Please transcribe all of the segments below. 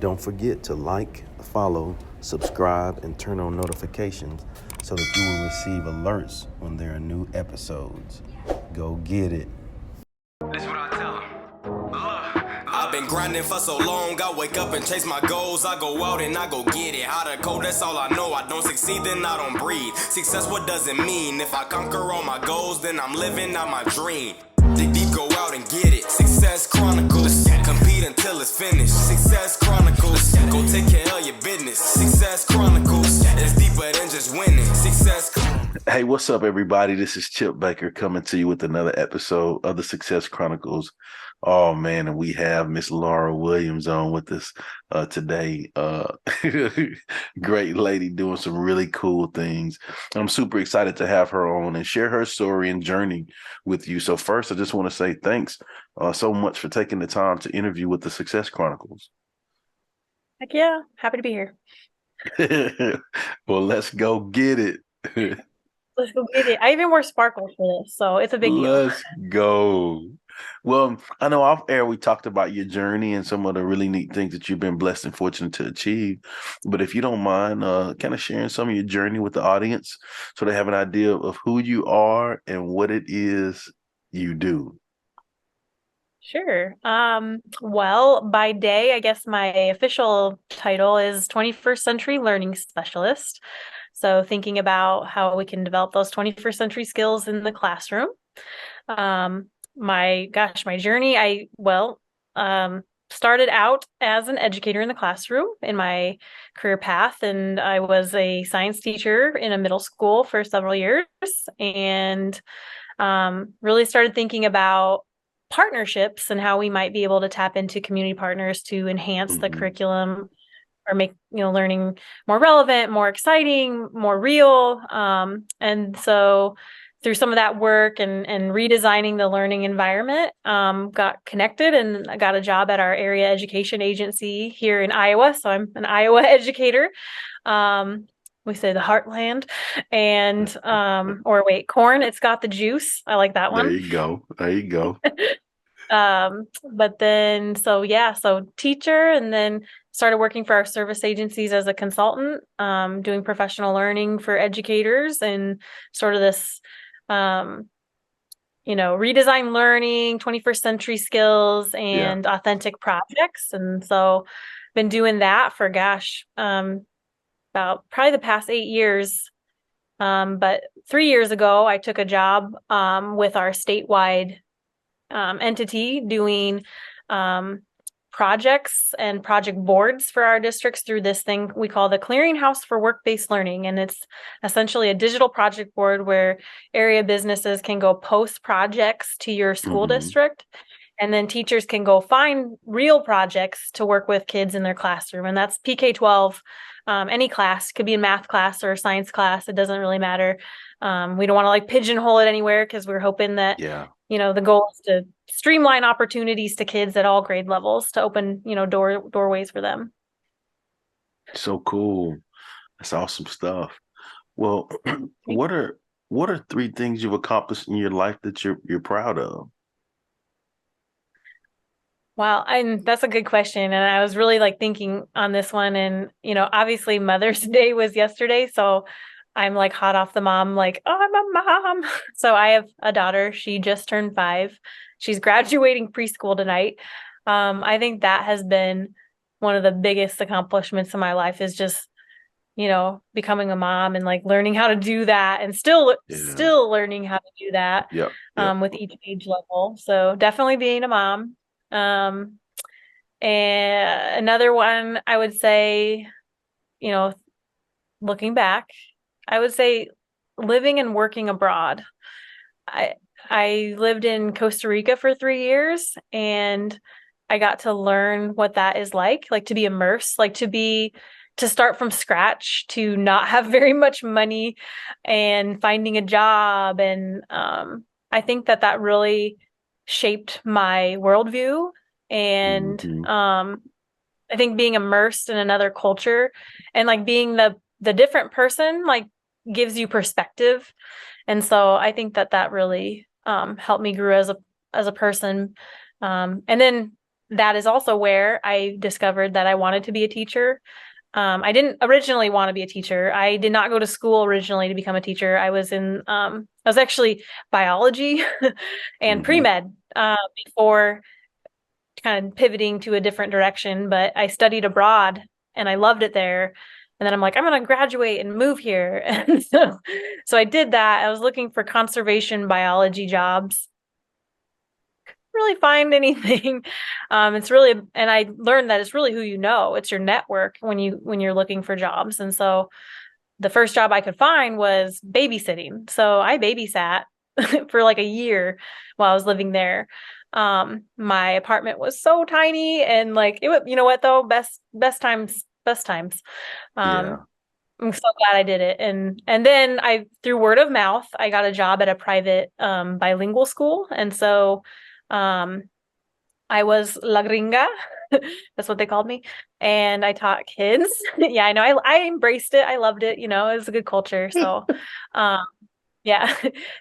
Don't forget to like, follow, subscribe, and turn on notifications so that you will receive alerts when there are new episodes. Go get it. That's what I tell them. I've been grinding for so long, I wake up and chase my goals. I go out and I go get it. How to code, that's all I know. I don't succeed, then I don't breathe. Success, what does it mean? If I conquer all my goals, then I'm living out my dream. Dig deep, go out and get it. Success Chronicles. Compete until it's finished. Success Chronicles. Go take care of your business. Success Chronicles. It's deeper than just winning. Success Chronicles. Hey, what's up, everybody? This is Chip Baker coming to you with another episode of the Success Chronicles. Oh, man, and we have Miss Laura Williams on with us today. Great lady doing some really cool things. I'm super excited to have her on and share her story and journey with you. So first, I just want to say thanks so much for taking the time to interview with the Success Chronicles. Heck yeah, happy to be here. Well, let's go get it. Let's go get it. I even wore sparkles for this, so it's a big deal. Let's go. Well, I know off air we talked about your journey and some of the really neat things that you've been blessed and fortunate to achieve. But if you don't mind, kind of sharing some of your journey with the audience so they have an idea of who you are and what it is you do. Sure. Well, by day, I guess my official title is 21st Century Learning Specialist. So thinking about how we can develop those 21st century skills in the classroom. My journey, I started out as an educator in the classroom in my career path, and I was a science teacher in a middle school for several years, and really started thinking about partnerships and how we might be able to tap into community partners to enhance the curriculum or make learning more relevant, more exciting, more real. And so through some of that work and redesigning the learning environment, got connected and I got a job at our area education agency here in Iowa. So I'm an Iowa educator. We say the heartland and, corn. It's got the juice. I like that one. There you go. But then, so teacher, and then started working for our service agencies as a consultant, doing professional learning for educators and sort of this, redesign learning, 21st century skills and authentic projects. And so been doing that for, about probably the past 8 years. But 3 years ago, I took a job with our statewide entity doing projects and project boards for our districts through this thing we call the Clearinghouse for Work-Based Learning. And it's essentially a digital project board where area businesses can go post projects to your school district. And then teachers can go find real projects to work with kids in their classroom. And that's PK-12, any class, could be a math class or a science class. It doesn't really matter. We don't want to pigeonhole it anywhere because we're hoping that, the goal is to streamline opportunities to kids at all grade levels to open, doorways for them. So cool. That's awesome stuff. Well, what are 3 things you've accomplished in your life that you're proud of? Wow, and that's a good question. And I was really thinking on this one. And, obviously Mother's Day was yesterday. So I'm hot off the mom, oh, I'm a mom. So I have a daughter. She just turned 5. She's graduating preschool tonight. I think that has been one of the biggest accomplishments in my life is just, becoming a mom and learning how to do that and still learning how to do that with each age level. So definitely being a mom. And another one, I would say, looking back, I would say living and working abroad. I lived in Costa Rica for 3 years and I got to learn what that is like to be immersed, to start from scratch, to not have very much money and finding a job. And I think that really shaped my worldview. And I think being immersed in another culture and being the different person gives you perspective. And so I think that really helped me grow as a person. And then that is also where I discovered that I wanted to be a teacher. I didn't originally want to be a teacher. I did not go to school originally to become a teacher. I was actually biology and Mm-hmm. pre-med before kind of pivoting to a different direction, but I studied abroad and I loved it there. And then I'm like, I'm going to graduate and move here. And so I did that. I was looking for conservation biology jobs. Really find anything. It's really, and I learned that it's really who you know. It's your network when you're looking for jobs. And so the first job I could find was babysitting. So I babysat for like a year while I was living there. My apartment was so tiny and like it was, you know what though, best times, best times. Yeah. I'm so glad I did it. And then through word of mouth, I got a job at a private bilingual school. And so I was la gringa. That's what they called me. And I taught kids. Yeah, I know. I embraced it. I loved it. You know, it was a good culture. So, um, yeah.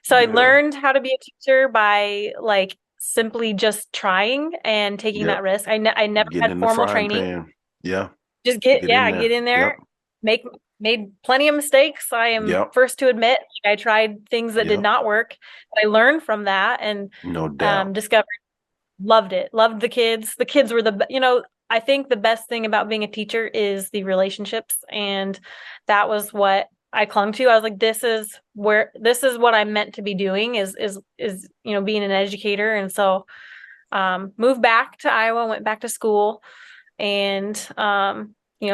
So I Yeah. learned how to be a teacher by like simply just trying and taking that Yep. risk. I never Getting had in the formal frying training. pan. Yeah. Just Get in get there. in there, Yep. made plenty of mistakes. I am Yep. first to admit, like, I tried things that did Yep. not work. I learned from that and No doubt. discovered, loved it, loved the kids. The kids were I think the best thing about being a teacher is the relationships. And that was what I clung to. I was like, this is what I'm meant to be doing being an educator. And so, moved back to Iowa, went back to school and,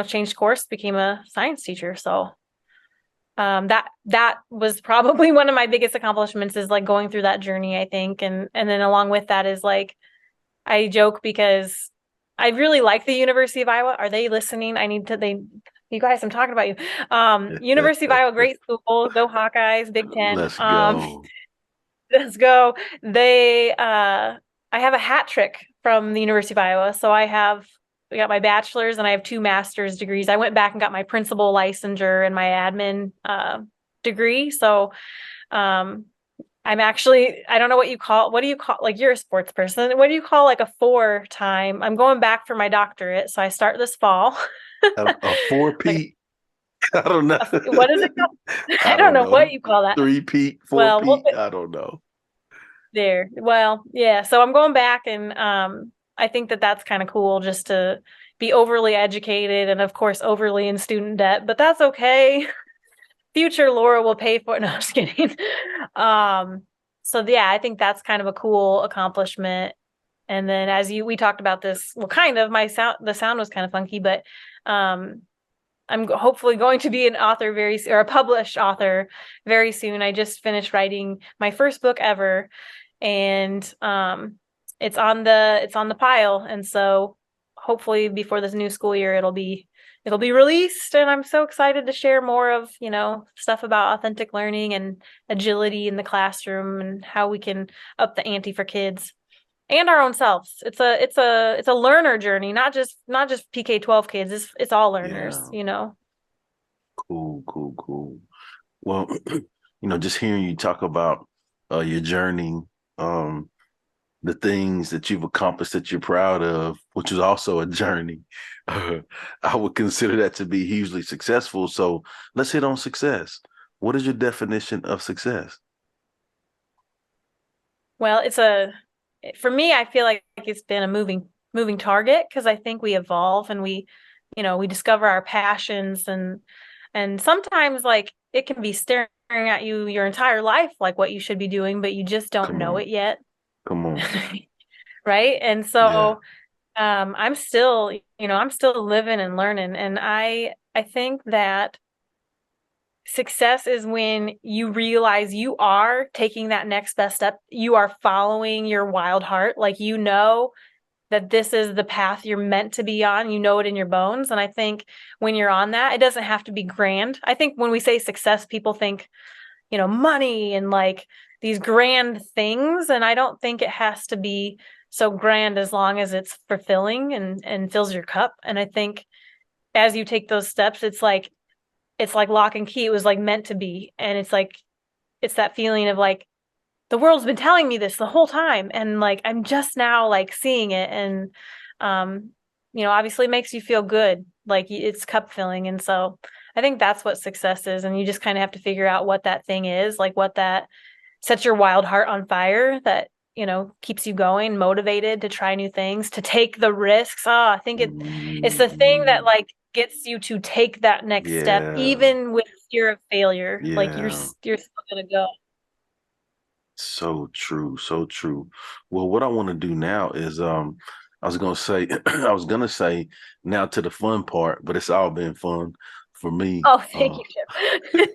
changed course, became a science teacher. So, that was probably one of my biggest accomplishments is like going through that journey, I think. And then along with that is like, I joke because I really like the University of Iowa. Are they listening? You guys, I'm talking about you. University of Iowa, great school. Go Hawkeyes, Big Ten. Let's go. Let's go. I have a hat trick from the University of Iowa. So I got my bachelor's and I have 2 master's degrees. I went back and got my principal licensure and my admin degree. So I'm actually, I don't know what do you call, like you're a sports person. What do you call like a 4-time? I'm going back for my doctorate. So I start this fall. A 4-peat. I don't know. What is it called? I don't don't know know. what you call that. 3-peat, Well, 4-peat. I don't know. there. Well, yeah. So I'm going back and I think that that's kind of cool just to be overly educated and of course overly in student debt, but that's okay. Future Laura will pay for it. No, I'm just kidding. So yeah, I think that's kind of a cool accomplishment. And then we talked about this, well, kind of the sound was kind of funky, but I'm hopefully going to be an author or a published author very soon. I just finished writing my first book ever, and it's on the pile. And so hopefully before this new school year, it'll be released. And I'm so excited to share more of, stuff about authentic learning and agility in the classroom and how we can up the ante for kids and our own selves. It's a learner journey, not just PK-12 kids. It's all learners, Yeah. Cool. Well, just hearing you talk about your journey, the things that you've accomplished that you're proud of, which is also a journey, I would consider that to be hugely successful. So let's hit on success. What is your definition of success? Well, for me, I feel like it's been a moving target because I think we evolve and we discover our passions and sometimes like it can be staring at you your entire life, like what you should be doing, but you just don't know it yet. Come on. Right. And so, I'm still living and learning. And I think that success is when you realize you are taking that next best step. You are following your wild heart. Like, that this is the path you're meant to be on. You know it in your bones. And I think when you're on that, it doesn't have to be grand. I think when we say success, people think, money and like these grand things. And I don't think it has to be so grand as long as it's fulfilling and fills your cup. And I think as you take those steps, it's like lock and key. It was like meant to be. And it's that feeling of like, the world's been telling me this the whole time. And like, I'm just now like seeing it. And obviously makes you feel good, like it's cup filling. And so I think that's what success is. And you just kind of have to figure out what that thing is, like what that sets your wild heart on fire, that, keeps you going, motivated to try new things, to take the risks. I think it's the thing that Mhm. like gets you to take that next step, Yeah. even with fear of failure. Like Yeah. you're still gonna go. So true. So true. Well, what I want to do now is I was gonna say I was gonna say now to the fun part, but it's all been fun for me. Oh, thank you, Chip.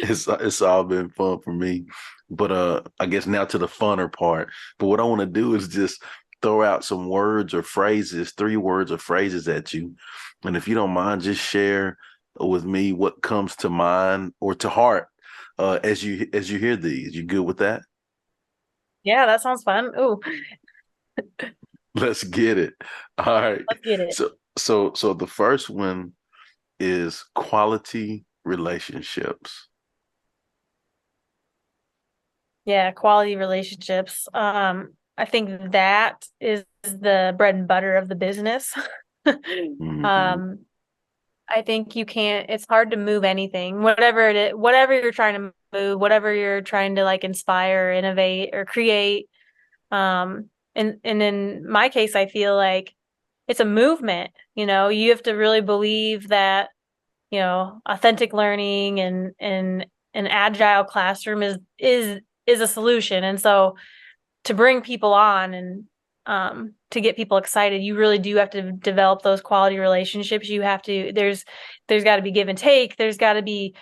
It's all been fun for me. But I guess now to the funner part. But what I want to do is just throw out some words or phrases, 3 words or phrases at you. And if you don't mind, just share with me what comes to mind or to heart as you hear these. You good with that? Yeah, that sounds fun. Ooh, Let's get it. All right. let's get it. So the first one is quality relationships. Yeah, quality relationships. I think that is the bread and butter of the business. Hmm. Um, I think it's hard to move anything, whatever it is, whatever you're trying to move, whatever you're trying to like inspire, innovate, or create. And in my case, I feel like it's a movement. You have to really believe that, authentic learning and an agile classroom is a solution. And so to bring people on and to get people excited, you really do have to develop those quality relationships. There's got to be give and take. There's got to be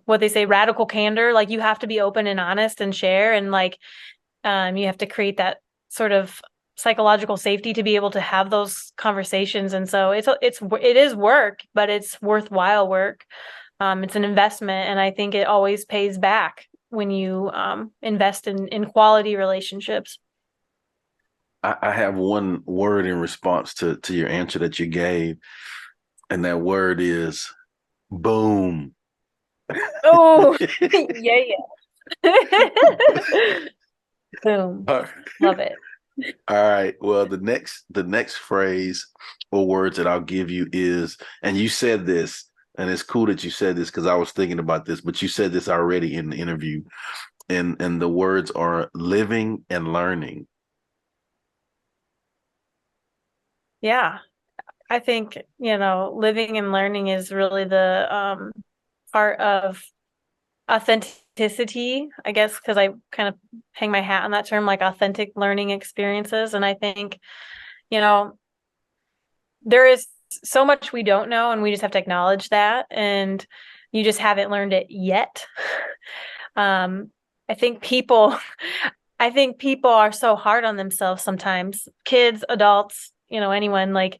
what they say, radical candor. Like you have to be open and honest and share, and like you have to create that sort of psychological safety to be able to have those conversations. And so it is work, but it's worthwhile work. It's an investment, and I think it always pays back when you invest in quality relationships. I have one word in response to your answer that you gave, and that word is boom. Oh, yeah, yeah. Boom. All Love it. right. Well, the next phrase or words that I'll give you is, and you said this, and it's cool that you said this because I was thinking about this, but you said this already in the interview, and the words are living and learning. Yeah. I think, living and learning is really the part of authenticity, I guess, because I kind of hang my hat on that term, like authentic learning experiences. And I think, you know, there is so much we don't know, and we just have to acknowledge that. And you just haven't learned it yet. um, I think people, I think people are so hard on themselves sometimes. Kids, adults, anyone. Like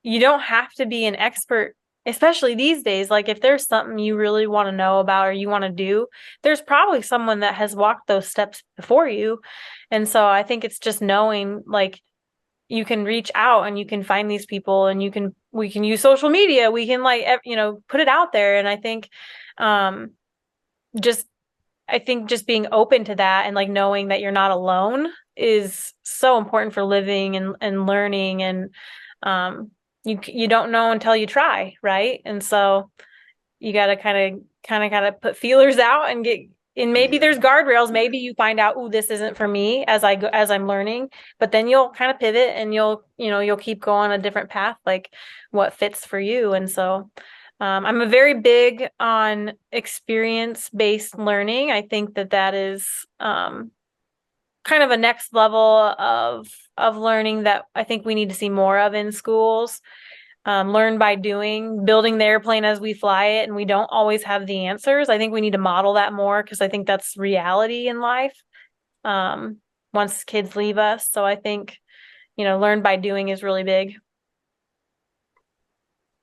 you don't have to be an expert, especially these days. Like if there's something you really want to know about or you want to do, there's probably someone that has walked those steps before you. And so I think it's just knowing, like, you can reach out and you can find these people, and we can use social media. We can like, put it out there. And um, just, I think just being open to that and like knowing that you're not alone is so important for living and learning. And um, you don't know until you try, right? And so you got to kind of got to put feelers out and get. And maybe Yeah. there's guardrails. Maybe you find out, oh, this isn't for me as I'm learning. But then you'll kind of pivot and you'll keep going a different path, like what fits for you. And so I'm a very big on experience-based learning. I think that is kind of a next level of learning that I think we need to see more of in schools. Learn by doing, building the airplane as we fly it, and we don't always have the answers. I think we need to model that more because I think that's reality in life um, once kids leave us. So I think, learn by doing is really big.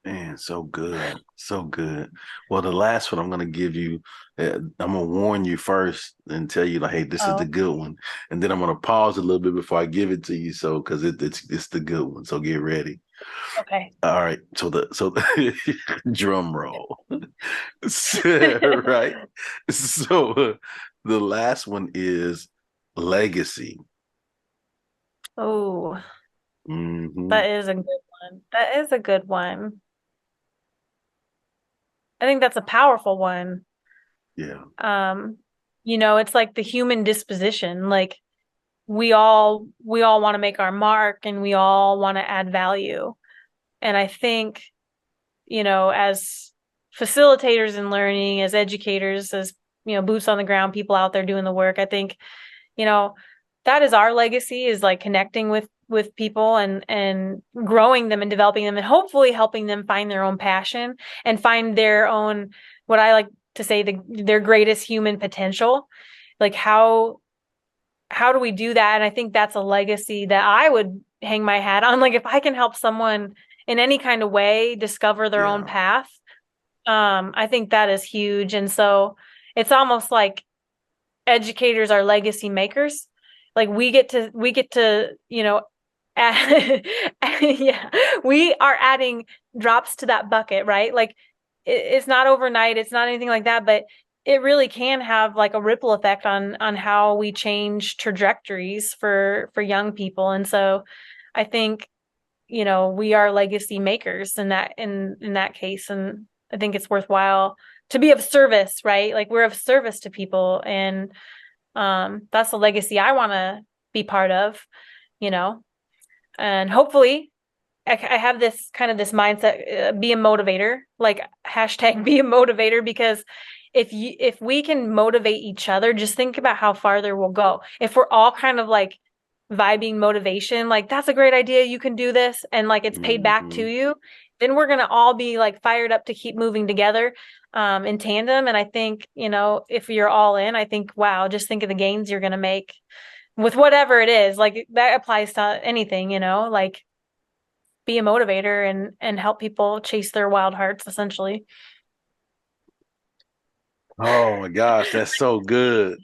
Man, so good. So good. Well, the last one I'm going to give you, I'm going to warn you first and tell you, like, hey, this is the Oh, good one. And then I'm going to pause a little bit before I give it to you. So, because it's the good one. So get ready. okay. All right. So the drum roll. Right. So the last one is legacy. Oh. Hmm. That is a good one. That is a good one. I think that's a powerful one. Yeah. Um, it's like the human disposition. Like we all want to make our mark and we all want to add value. And I think, as facilitators in learning, as educators, as boots on the ground, people out there doing the work, I think, you know, that is our legacy, is like connecting with people and growing them and developing them and hopefully helping them find their own passion and find their own, what I like to say, their greatest human potential. Like how do we do that? And I think that's a legacy that I would hang my hat on. Like if I can help someone in any kind of way discover their own Yeah. path, I think that is huge. And so it's almost like educators are legacy makers. Like we get to add, yeah, we are adding drops to that bucket, right? Like it's not overnight, it's not anything like that, but it really can have like a ripple effect on how we change trajectories for young people. And so I think, we are legacy makers in that case. And I think it's worthwhile to be of service, right? Like we're of service to people. And that's the legacy I want to be part of, you know, and hopefully I have this kind of this mindset, be a motivator, like hashtag be a motivator, because if we can motivate each other, just think about how farther we'll go. If we're all kind of like vibing motivation, like that's a great idea, you can do this, and like it's paid back to Hmm. you, then we're gonna all be like fired up to keep moving together in tandem. And I think, if you're all in, I think, wow, just think of the gains you're gonna make with whatever it is. Like that applies to anything, like be a motivator and help people chase their wild hearts, essentially. Oh my gosh, that's so good.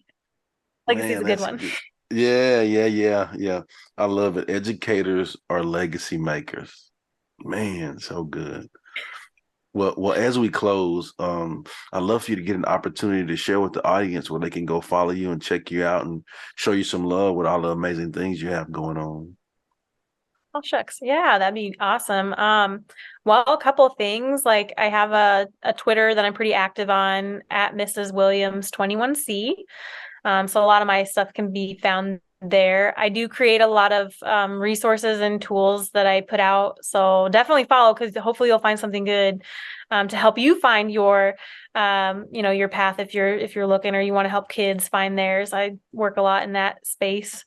Legacy is Man, a good that's one. good. Yeah, yeah, yeah, yeah. I love it. Educators are legacy makers. Man, so good. Well, as we close, I'd love for you to get an opportunity to share with the audience where they can go follow you and check you out and show you some love with all the amazing things you have going on. Oh shucks. Yeah, that'd be awesome. Well, a couple of things. Like I have a Twitter that I'm pretty active on at Mrs. Williams 21C. So a lot of my stuff can be found there. I do create a lot of resources and tools that I put out. So definitely follow, because hopefully you'll find something good to help you find your path if you're looking, or you want to help kids find theirs. I work a lot in that space.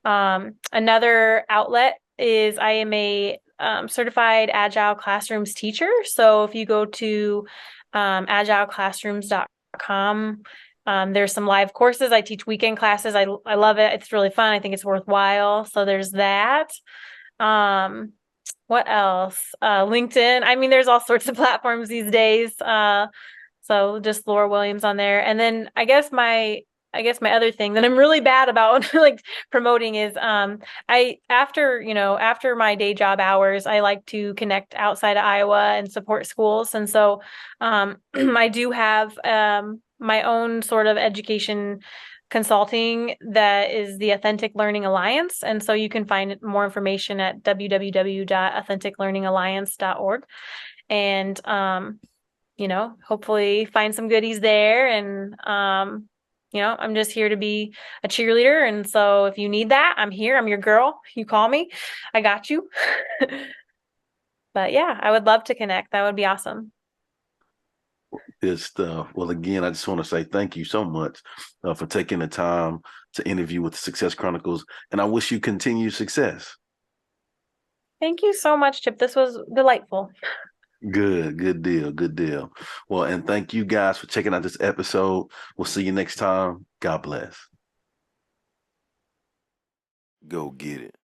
Another outlet is I am a certified Agile Classrooms teacher. So if you go to agileclassrooms.com, there's some live courses. I teach weekend classes. I love it. It's really fun. I think it's worthwhile. So there's that. Um, what else? LinkedIn. I mean, there's all sorts of platforms these days. So just Laura Williams on there. And then I guess my other thing that I'm really bad about like promoting is I after my day job hours, I like to connect outside of Iowa and support schools. And so I do have my own sort of education consulting that is the Authentic Learning Alliance. And so you can find more information at www.authenticlearningalliance.org. And hopefully find some goodies there. And I'm just here to be a cheerleader. And so if you need that, I'm here. I'm your girl. You call me. I got you. But yeah, I would love to connect. That would be awesome. Good stuff. Well, again, I just want to say thank you so much for taking the time to interview with the Success Chronicles, and I wish you continued success. Thank you so much, Chip. This was delightful. Good, good deal, good deal. Well, and thank you guys for checking out this episode. We'll see you next time. God bless. Go get it.